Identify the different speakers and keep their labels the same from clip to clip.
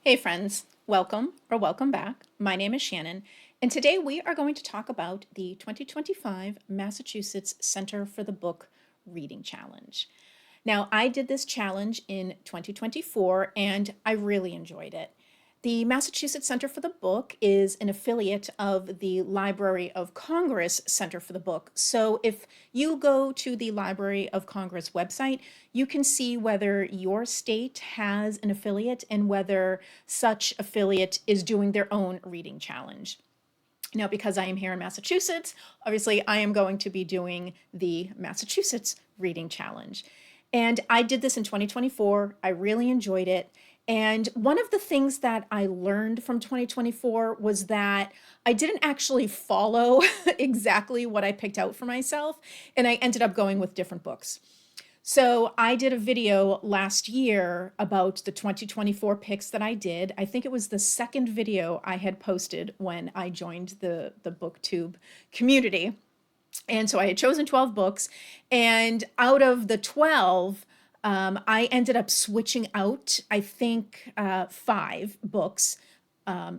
Speaker 1: Hey friends, welcome or welcome back. My name is Shannon, and today we are going to talk about the 2025 Massachusetts Center for the Book Reading Challenge. Now, I did this challenge in 2024 and I really enjoyed it. The Massachusetts Center for the Book is an affiliate of the Library of Congress Center for the Book. So if you go to the Library of Congress website, you can see whether your state has an affiliate and whether such affiliate is doing their own reading challenge. Now, because I am here in Massachusetts, obviously I am going to be doing the Massachusetts Reading Challenge. And I did this in 2024. I really enjoyed it. And one of the things that I learned from 2024 was that I didn't actually follow exactly what I picked out for myself, and I ended up going with different books. So I did a video last year about the 2024 picks that I did. I think it was the second video I had posted when I joined the booktube community. And so I had chosen 12 books, and out of the 12, I ended up switching out, I think, 5 books.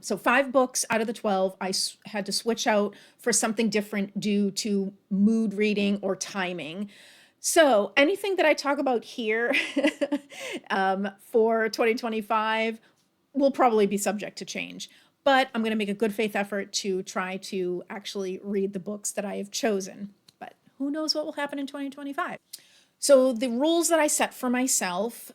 Speaker 1: So 5 books out of the 12, I had to switch out for something different due to mood reading or timing. So anything that I talk about here for 2025 will probably be subject to change. But I'm going to make a good faith effort to try to actually read the books that I have chosen. But who knows what will happen in 2025? So the rules that I set for myself,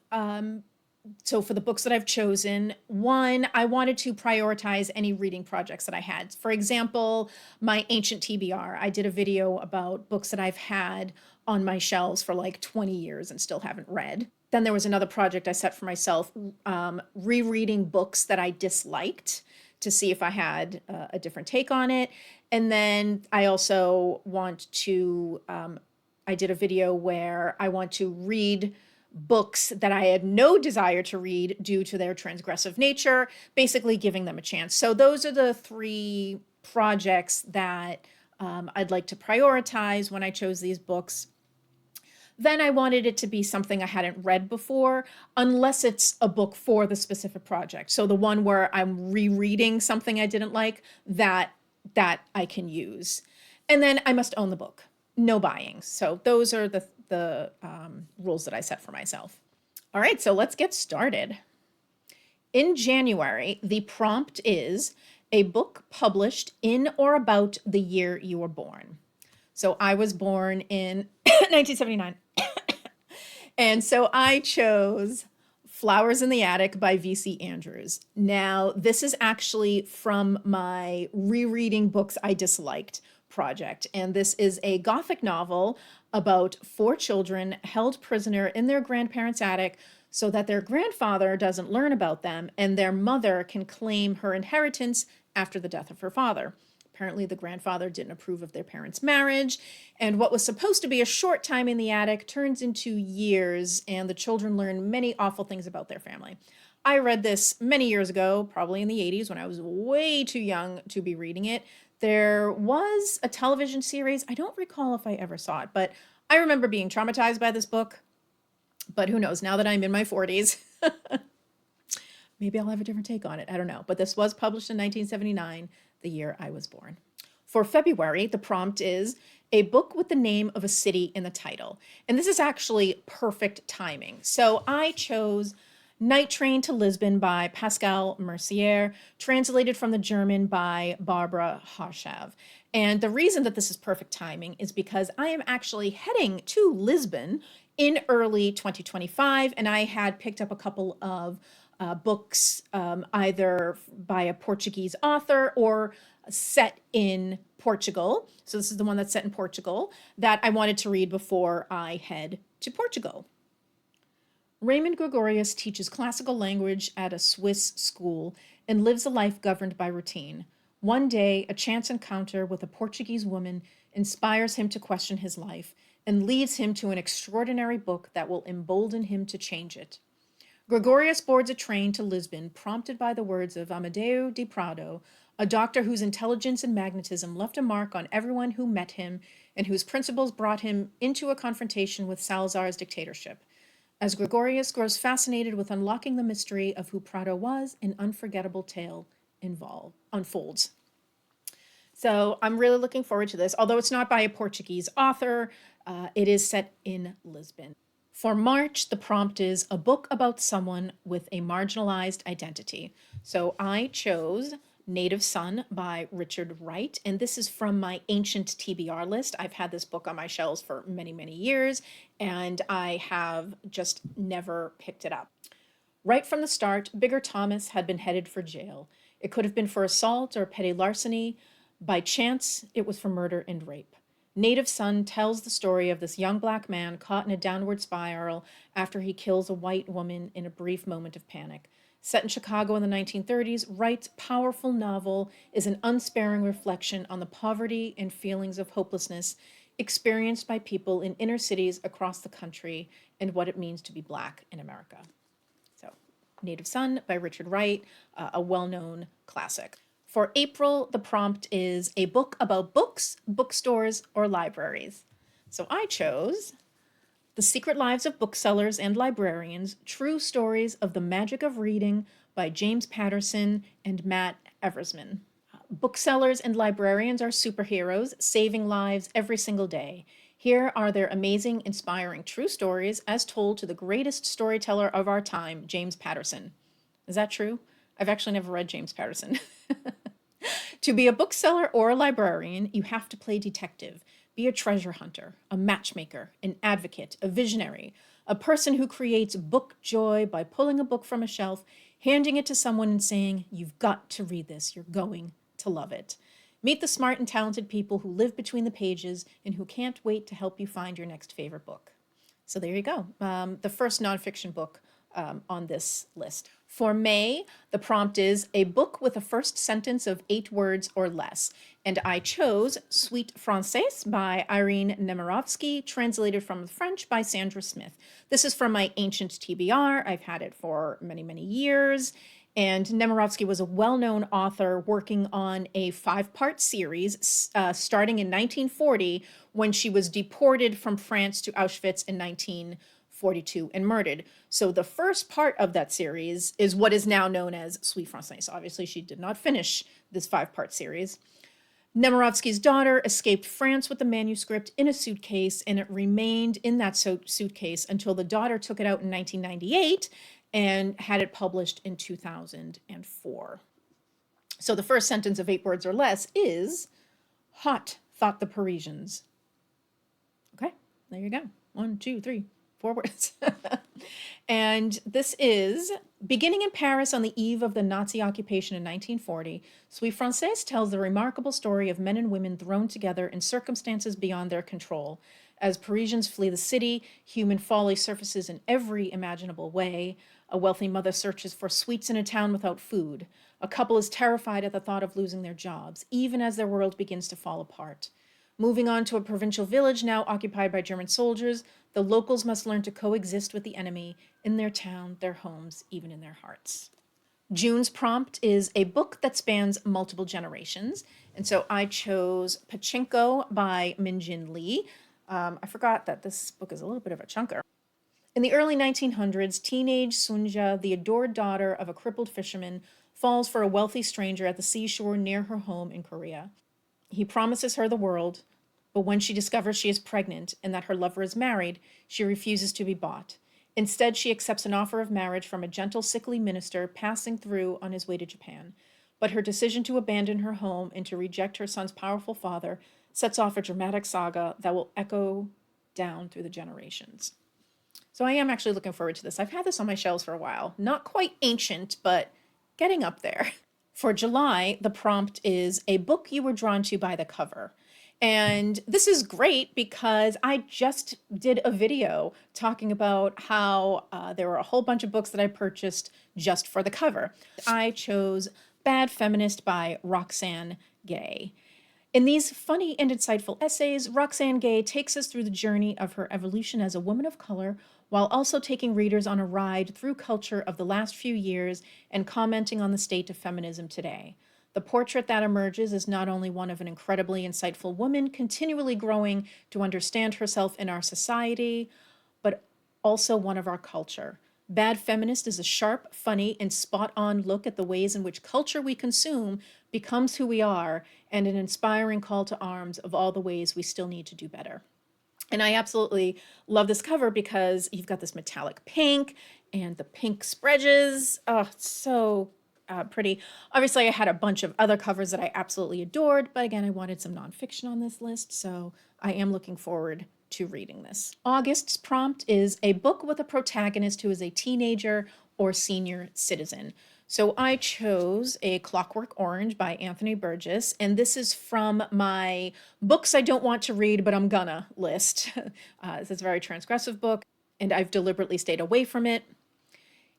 Speaker 1: so for the books that I've chosen, one, I wanted to prioritize any reading projects that I had. For example, my ancient TBR, I did a video about books that I've had on my shelves for like 20 years and still haven't read. Then there was another project I set for myself, rereading books that I disliked to see if I had a different take on it. And then I also want to, I did a video where I want to read books that I had no desire to read due to their transgressive nature, basically giving them a chance. So those are the 3 projects that I'd like to prioritize when I chose these books. Then I wanted it to be something I hadn't read before, unless it's a book for the specific project. So the one where I'm rereading something I didn't like, that I can use. And then I must own the book. No buying. So those are the rules that I set for myself. All right, so let's get started. In January, the prompt is a book published in or about the year you were born. So I was born in 1979. And so I chose Flowers in the Attic by V.C. Andrews. Now, this is actually from my rereading books I disliked project. And this is a Gothic novel about 4 children held prisoner in their grandparents' attic so that their grandfather doesn't learn about them and their mother can claim her inheritance after the death of her father. Apparently, the grandfather didn't approve of their parents' marriage, and what was supposed to be a short time in the attic turns into years, and the children learn many awful things about their family. I read this many years ago, probably in the 80s, when I was way too young to be reading it. There was a television series. I don't recall if I ever saw it, but I remember being traumatized by this book. But who knows, now that I'm in my 40s, maybe I'll have a different take on it. I don't know. But this was published in 1979, the year I was born. For February, the prompt is a book with the name of a city in the title. And this is actually perfect timing. So I chose Night Train to Lisbon by Pascal Mercier, translated from the German by Barbara Harshav. And the reason that this is perfect timing is because I am actually heading to Lisbon in early 2025, and I had picked up a couple of books either by a Portuguese author or set in Portugal. So this is the one that's set in Portugal that I wanted to read before I head to Portugal. Raymond Gregorius teaches classical language at a Swiss school and lives a life governed by routine. One day, a chance encounter with a Portuguese woman inspires him to question his life and leads him to an extraordinary book that will embolden him to change it. Gregorius boards a train to Lisbon, prompted by the words of Amadeu de Prado, a doctor whose intelligence and magnetism left a mark on everyone who met him and whose principles brought him into a confrontation with Salazar's dictatorship. as Gregorius grows fascinated with unlocking the mystery of who Prado was, an unforgettable tale unfolds. So I'm really looking forward to this. Although it's not by a Portuguese author, it is set in Lisbon. For March, the prompt is a book about someone with a marginalized identity. So I chose Native Son by Richard Wright, and this is from my ancient TBR list. I've had this book on my shelves for many, many years, and I have just never picked it up. Right from the start, Bigger Thomas had been headed for jail. It could have been for assault or petty larceny. By chance, it was for murder and rape. Native Son tells the story of this young black man caught in a downward spiral after he kills a white woman in a brief moment of panic. Set in Chicago in the 1930s, Wright's powerful novel is an unsparing reflection on the poverty and feelings of hopelessness experienced by people in inner cities across the country and what it means to be black in America. So, Native Son by Richard Wright, a well-known classic. For April, the prompt is a book about books, bookstores, or libraries. So I chose The Secret Lives of Booksellers and Librarians, True Stories of the Magic of Reading by James Patterson and Matt Eversman. Booksellers and librarians are superheroes, saving lives every single day. Here are their amazing, inspiring true stories as told to the greatest storyteller of our time, James Patterson. Is that true? I've actually never read James Patterson. To be a bookseller or a librarian, you have to play detective, be a treasure hunter, a matchmaker, an advocate, a visionary, a person who creates book joy by pulling a book from a shelf, handing it to someone and saying, "You've got to read this, you're going to love it." Meet the smart and talented people who live between the pages and who can't wait to help you find your next favorite book. So there you go. The first nonfiction book on this list. For May, the prompt is a book with a first sentence of 8 words or less. And I chose Suite Francaise by Irene Nemirovsky, translated from the French by Sandra Smith. This is from my ancient TBR. I've had it for many, many years. And Nemirovsky was a well-known author working on a 5-part series starting in 1940 when she was deported from France to Auschwitz in 1942 and murdered. So the first part of that series is what is now known as Suite Francaise. Obviously, she did not finish this 5-part series. Nemirovsky's daughter escaped France with the manuscript in a suitcase, and it remained in that suitcase until the daughter took it out in 1998 and had it published in 2004. So the first sentence of 8 words or less is, "Hot, thought the Parisians." Okay, there you go. 1, 2, 3, 4 words. And this is, beginning in Paris on the eve of the Nazi occupation in 1940, Suite Francaise tells the remarkable story of men and women thrown together in circumstances beyond their control. As Parisians flee the city, human folly surfaces in every imaginable way. A wealthy mother searches for sweets in a town without food. A couple is terrified at the thought of losing their jobs, even as their world begins to fall apart. Moving on to a provincial village now occupied by German soldiers, the locals must learn to coexist with the enemy in their town, their homes, even in their hearts. June's prompt is a book that spans multiple generations. And so I chose Pachinko by Min Jin Lee. I forgot that this book is a little bit of a chunker. In the early 1900s, teenage Sunja, the adored daughter of a crippled fisherman, falls for a wealthy stranger at the seashore near her home in Korea. He promises her the world, but when she discovers she is pregnant and that her lover is married, she refuses to be bought. Instead, she accepts an offer of marriage from a gentle, sickly minister passing through on his way to Japan. But her decision to abandon her home and to reject her son's powerful father sets off a dramatic saga that will echo down through the generations. So I am actually looking forward to this. I've had this on my shelves for a while. Not quite ancient, but getting up there. For July, the prompt is a book you were drawn to by the cover. And this is great because I just did a video talking about how there were a whole bunch of books that I purchased just for the cover. I chose Bad Feminist by Roxane Gay. In these funny and insightful essays, Roxane Gay takes us through the journey of her evolution as a woman of color, while also taking readers on a ride through culture of the last few years and commenting on the state of feminism today. The portrait that emerges is not only one of an incredibly insightful woman continually growing to understand herself in our society, but also one of our culture. Bad Feminist is a sharp, funny, and spot-on look at the ways in which culture we consume becomes who we are, and an inspiring call to arms of all the ways we still need to do better. And I absolutely love this cover because you've got this metallic pink and the pink spreads. Oh, it's so pretty. Obviously, I had a bunch of other covers that I absolutely adored, but again, I wanted some nonfiction on this list, so I am looking forward to reading this. August's prompt is a book with a protagonist who is a teenager or senior citizen. So I chose A Clockwork Orange by Anthony Burgess, and this is from my books I don't want to read, but I'm gonna list. This is a very transgressive book, and I've deliberately stayed away from it.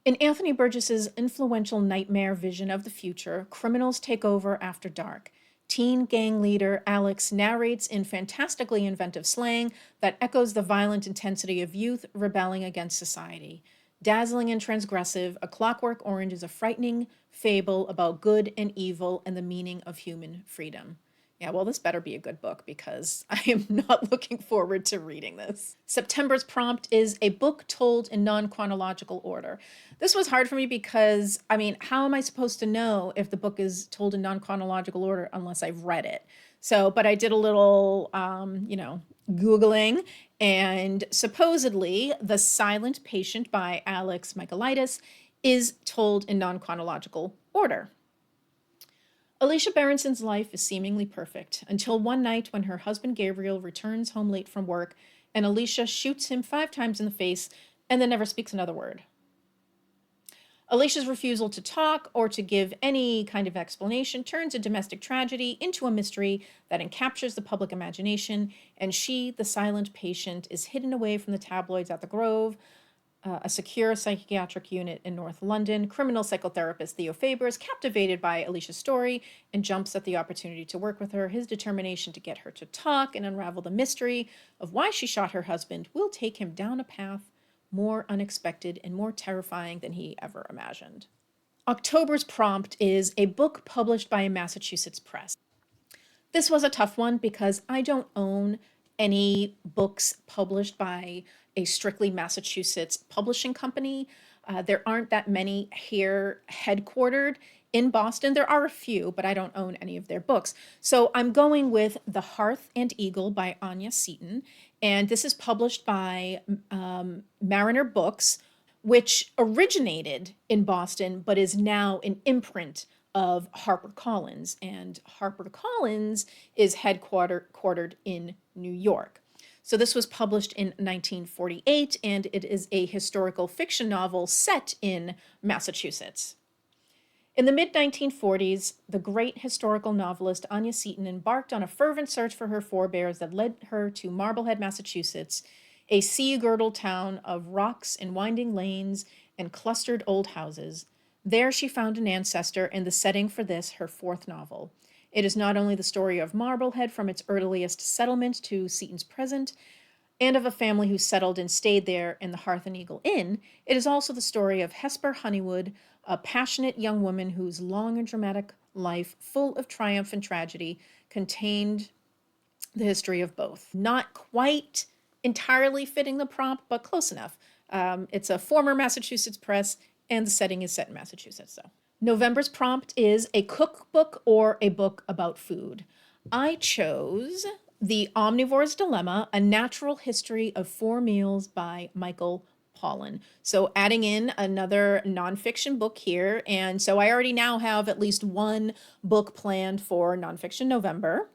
Speaker 1: In Anthony Burgess's influential nightmare vision of the future, criminals take over after dark. Teen gang leader Alex narrates in fantastically inventive slang that echoes the violent intensity of youth rebelling against society. Dazzling and transgressive, A Clockwork Orange is a frightening fable about good and evil and the meaning of human freedom. Yeah, well, this better be a good book because I am not looking forward to reading this. September's prompt is a book told in non-chronological order. This was hard for me because, I mean, how am I supposed to know if the book is told in non-chronological order unless I've read it? So, but I did a little, Googling, and supposedly The Silent Patient by Alex Michaelides is told in non-chronological order. Alicia Berenson's life is seemingly perfect until one night when her husband Gabriel returns home late from work and Alicia shoots him 5 times in the face and then never speaks another word. Alicia's refusal to talk or to give any kind of explanation turns a domestic tragedy into a mystery that encaptures the public imagination, and she, the silent patient, is hidden away from the tabloids at the Grove, a secure psychiatric unit in North London. Criminal psychotherapist Theo Faber is captivated by Alicia's story and jumps at the opportunity to work with her. His determination to get her to talk and unravel the mystery of why she shot her husband will take him down a path more unexpected and more terrifying than he ever imagined. October's prompt is a book published by a Massachusetts press. This was a tough one because I don't own any books published by a strictly Massachusetts publishing company. There aren't that many here headquartered in Boston. There are a few, but I don't own any of their books. So I'm going with The Hearth and Eagle by Anya Seton. And this is published by Mariner Books, which originated in Boston, but is now an imprint of HarperCollins. And HarperCollins is headquartered in New York. So this was published in 1948, and it is a historical fiction novel set in Massachusetts. In the mid-1940s, the great historical novelist Anya Seton embarked on a fervent search for her forebears that led her to Marblehead, Massachusetts, a sea-girdled town of rocks and winding lanes and clustered old houses. There she found an ancestor and the setting for this, her 4th novel. It is not only the story of Marblehead from its earliest settlement to Seton's present, and of a family who settled and stayed there in the Hearth and Eagle Inn, it is also the story of Hesper Honeywood, a passionate young woman whose long and dramatic life, full of triumph and tragedy, contained the history of both. Not quite entirely fitting the prompt, but close enough. It's a former Massachusetts press, and the setting is set in Massachusetts. So, November's prompt is a cookbook or a book about food. I chose The Omnivore's Dilemma, A Natural History of 4 Meals by Michael Pollan. So adding in another nonfiction book here. And so I already now have at least one book planned for Nonfiction November.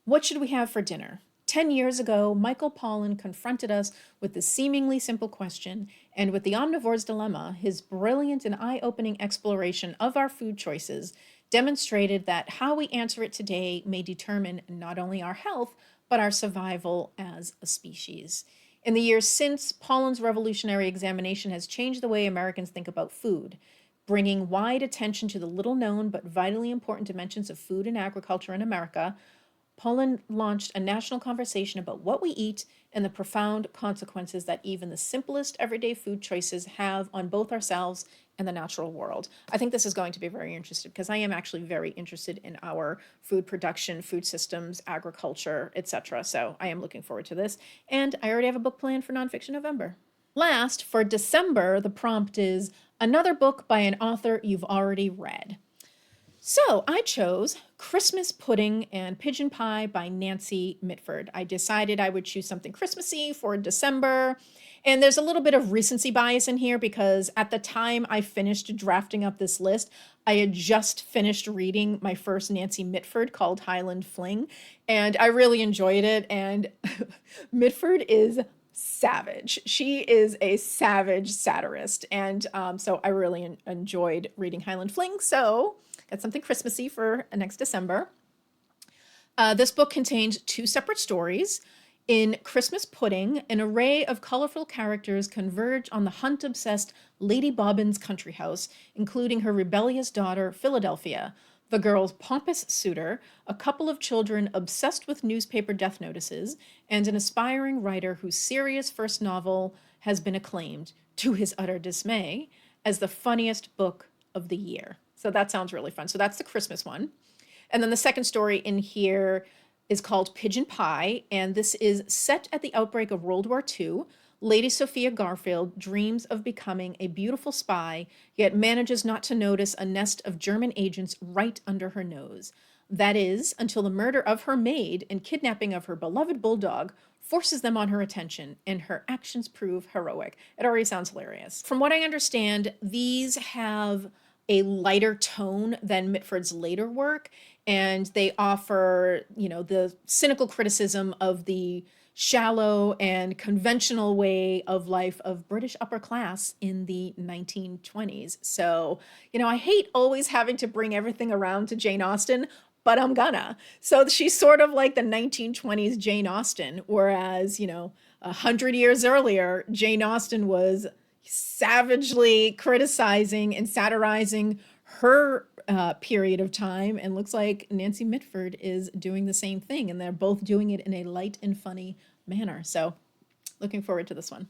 Speaker 1: What should we have for dinner? 10 years ago, Michael Pollan confronted us with the seemingly simple question, and with The Omnivore's Dilemma, his brilliant and eye-opening exploration of our food choices demonstrated that how we answer it today may determine not only our health, but our survival as a species. In the years since, Pollan's revolutionary examination has changed the way Americans think about food, bringing wide attention to the little-known but vitally important dimensions of food and agriculture in America. Pollan launched a national conversation about what we eat and the profound consequences that even the simplest everyday food choices have on both ourselves and the natural world. I think this is going to be very interesting because I am actually very interested in our food production, food systems, agriculture, etc. So I am looking forward to this. And I already have a book planned for Nonfiction November. Last, for December, the prompt is another book by an author you've already read. So I chose Christmas Pudding and Pigeon Pie by Nancy Mitford. I decided I would choose something Christmassy for December. And there's a little bit of recency bias in here because at the time I finished drafting up this list, I had just finished reading my first Nancy Mitford called Highland Fling, and I really enjoyed it. And Mitford is savage. She is a savage satirist. And so I really enjoyed reading Highland Fling. So got something Christmassy for next December. This book contains 2 separate stories. In Christmas Pudding, an array of colorful characters converge on the hunt-obsessed Lady Bobbin's country house, including her rebellious daughter, Philadelphia, the girl's pompous suitor, a couple of children obsessed with newspaper death notices, and an aspiring writer whose serious first novel has been acclaimed, to his utter dismay, as the funniest book of the year. So that sounds really fun. So that's the Christmas one. And then the second story in here is called Pigeon Pie, and this is set at the outbreak of World War II. Lady Sophia Garfield dreams of becoming a beautiful spy, yet manages not to notice a nest of German agents right under her nose. That is, until the murder of her maid and kidnapping of her beloved bulldog forces them on her attention, and her actions prove heroic. It already sounds hilarious. From what I understand, these have a lighter tone than Mitford's later work, and they offer, the cynical criticism of the shallow and conventional way of life of British upper class in the 1920s. So, I hate always having to bring everything around to Jane Austen, but I'm gonna. So she's sort of like the 1920s Jane Austen, whereas, 100 years earlier, Jane Austen was savagely criticizing and satirizing her period of time, and looks like Nancy Mitford is doing the same thing, and they're both doing it in a light and funny manner. So looking forward to this one.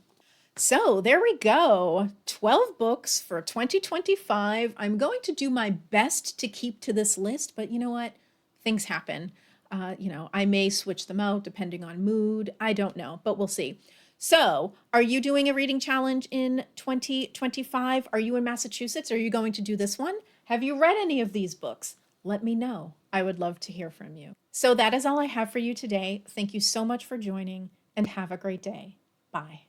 Speaker 1: So there we go. 12 books for 2025. I'm going to do my best to keep to this list, but you know what? Things happen. I may switch them out depending on mood. I don't know, but we'll see. So, are you doing a reading challenge in 2025? Are you in Massachusetts? Are you going to do this one? Have you read any of these books? Let me know. I would love to hear from you. So that is all I have for you today. Thank you so much for joining, and have a great day. Bye.